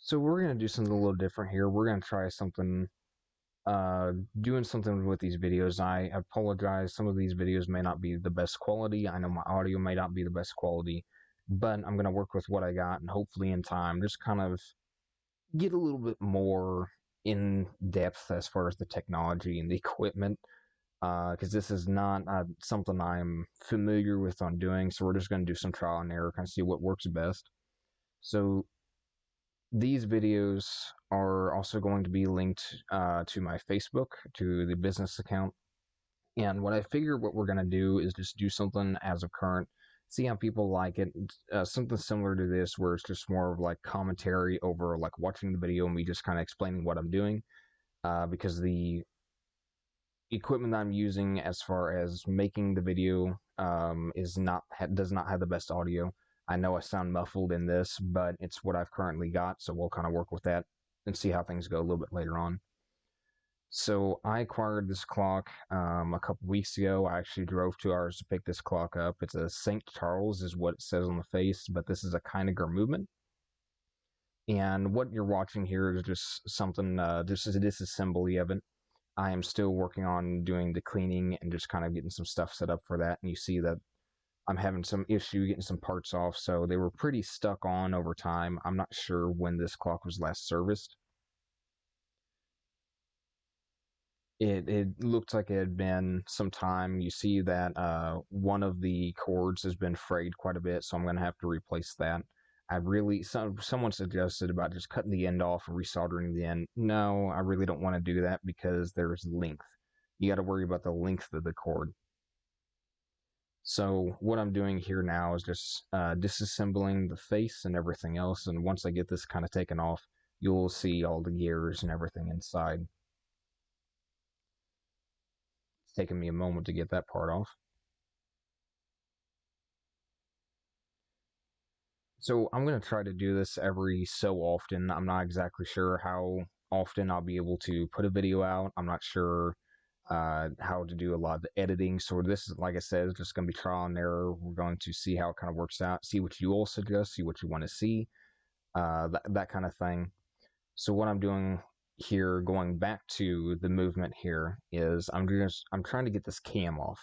So we're gonna do something a little different here. We're gonna try something, doing something with these videos. I apologize. Some of these videos may not be the best quality. I know my audio may not be the best quality, but I'm gonna work with what I got, and hopefully in time, just kind of get a little bit more in depth as far as the technology and the equipment. Because this is not something I'm familiar with on doing, so we're just going to do some trial and error, kind of see what works best. So these videos are also going to be linked to my Facebook, to the business account. And what I figure what we're going to do is just do something as of current, see how people like it. Something similar to this, where it's just more of like commentary over like watching the video and me just kind of explaining what I'm doing. Because the equipment that I'm using as far as making the video does not have the best audio. I know I sound muffled in this, but it's what I've currently got, so we'll kind of work with that and see how things go a little bit later on. So I acquired this clock a couple weeks ago. I actually drove 2 hours to pick this clock up. It's a St. Charles is what it says on the face, but this is a Kinegar movement. And what you're watching here is just something, just a disassembly of it. I am still working on doing the cleaning and just kind of getting some stuff set up for that. And you see that I'm having some issue getting some parts off, so they were pretty stuck on over time. I'm not sure when this clock was last serviced. It looked like it had been some time. You see that one of the cords has been frayed quite a bit, so I'm going to have to replace that. Someone suggested about just cutting the end off and resoldering the end. No, I really don't want to do that because there's length. You got to worry about the length of the cord. So what I'm doing here now is just disassembling the face and everything else, and once I get this kind of taken off, you'll see all the gears and everything inside. It's taken me a moment to get that part off. So I'm going to try to do this every so often. I'm not exactly sure how often I'll be able to put a video out. I'm not sure how to do a lot of the editing. So this is, like I said, it's just going to be trial and error. We're going to see how it kind of works out, see what you all suggest, see what you want to see, that kind of thing. So what I'm doing here, going back to the movement here, is I'm trying to get this cam off.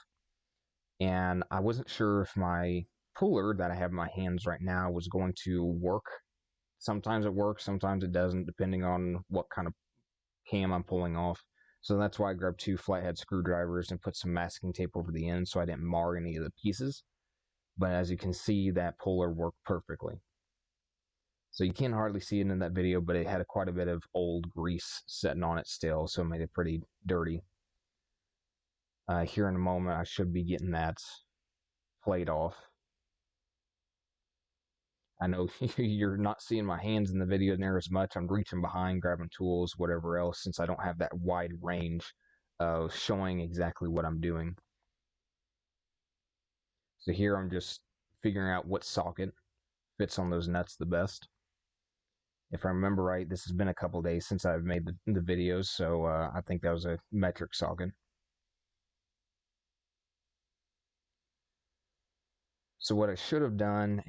And I wasn't sure if my puller that I have in my hands right now was going to work. Sometimes it works, sometimes it doesn't, depending on what kind of cam I'm pulling off. So that's why I grabbed 2 flathead screwdrivers and put some masking tape over the end so I didn't mar any of the pieces. But as you can see, that puller worked perfectly. So you can't hardly see it in that video, but it had quite a bit of old grease sitting on it still, so it made it pretty dirty. Here in a moment, I should be getting that plate off. I know you're not seeing my hands in the video near as much. I'm reaching behind, grabbing tools, whatever else, since I don't have that wide range of showing exactly what I'm doing. So here I'm just figuring out what socket fits on those nuts the best. If I remember right, this has been a couple days since I've made the videos, so I think that was a metric socket. So what I should have done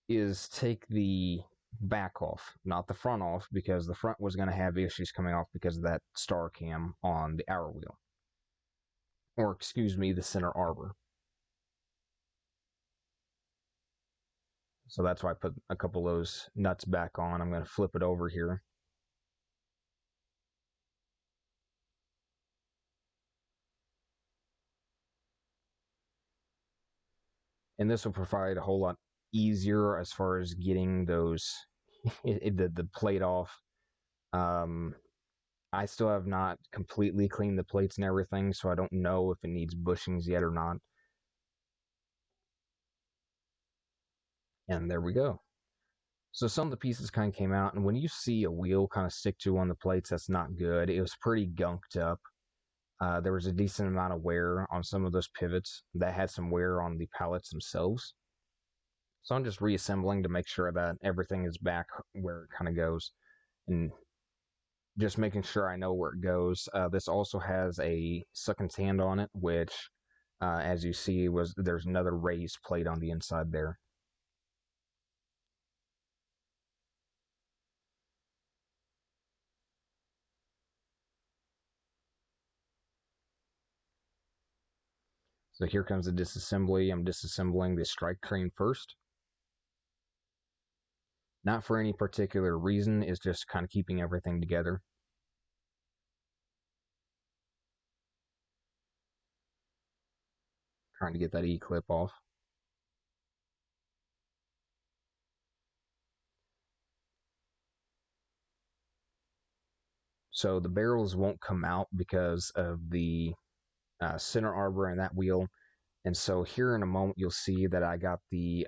is take the back off, not the front off, because the front was going to have issues coming off because of that star cam on the hour wheel. Or, excuse me, the center arbor. So that's why I put a couple of those nuts back on. I'm going to flip it over here. And this will provide a whole lot easier as far as getting those the plate off. I still have not completely cleaned the plates and everything, so I don't know if it needs bushings yet or not. And there we go. So some of the pieces kind of came out, and when you see a wheel kind of stick to one of the plates, that's not good. It was pretty gunked up. There was a decent amount of wear on some of those pivots that had some wear on the pallets themselves. So I'm just reassembling to make sure that everything is back where it kind of goes, and just making sure I know where it goes. This also has a sucking hand on it, which, as you see, there's another raised plate on the inside there. So here comes the disassembly. I'm disassembling the strike train first. Not for any particular reason, it's just kind of keeping everything together. Trying to get that E-clip off. So the barrels won't come out because of the center arbor and that wheel. And so here in a moment, you'll see that I got the,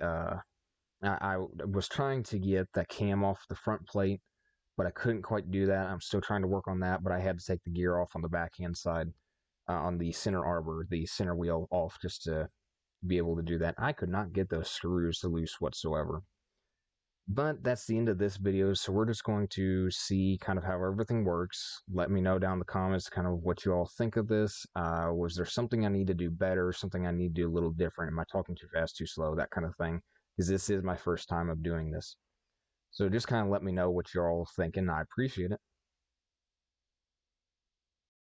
I was trying to get the cam off the front plate, but I couldn't quite do that. I'm still trying to work on that, but I had to take the gear off on the backhand side on the center arbor, the center wheel off just to be able to do that. I could not get those screws to loose whatsoever. But that's the end of this video, so we're just going to see kind of how everything works. Let me know down in the comments kind of what you all think of this. Was there something I need to do better, something I need to do a little different? Am I talking too fast, too slow, that kind of thing? Because this is my first time of doing this. So just kind of let me know what you're all thinking. I appreciate it.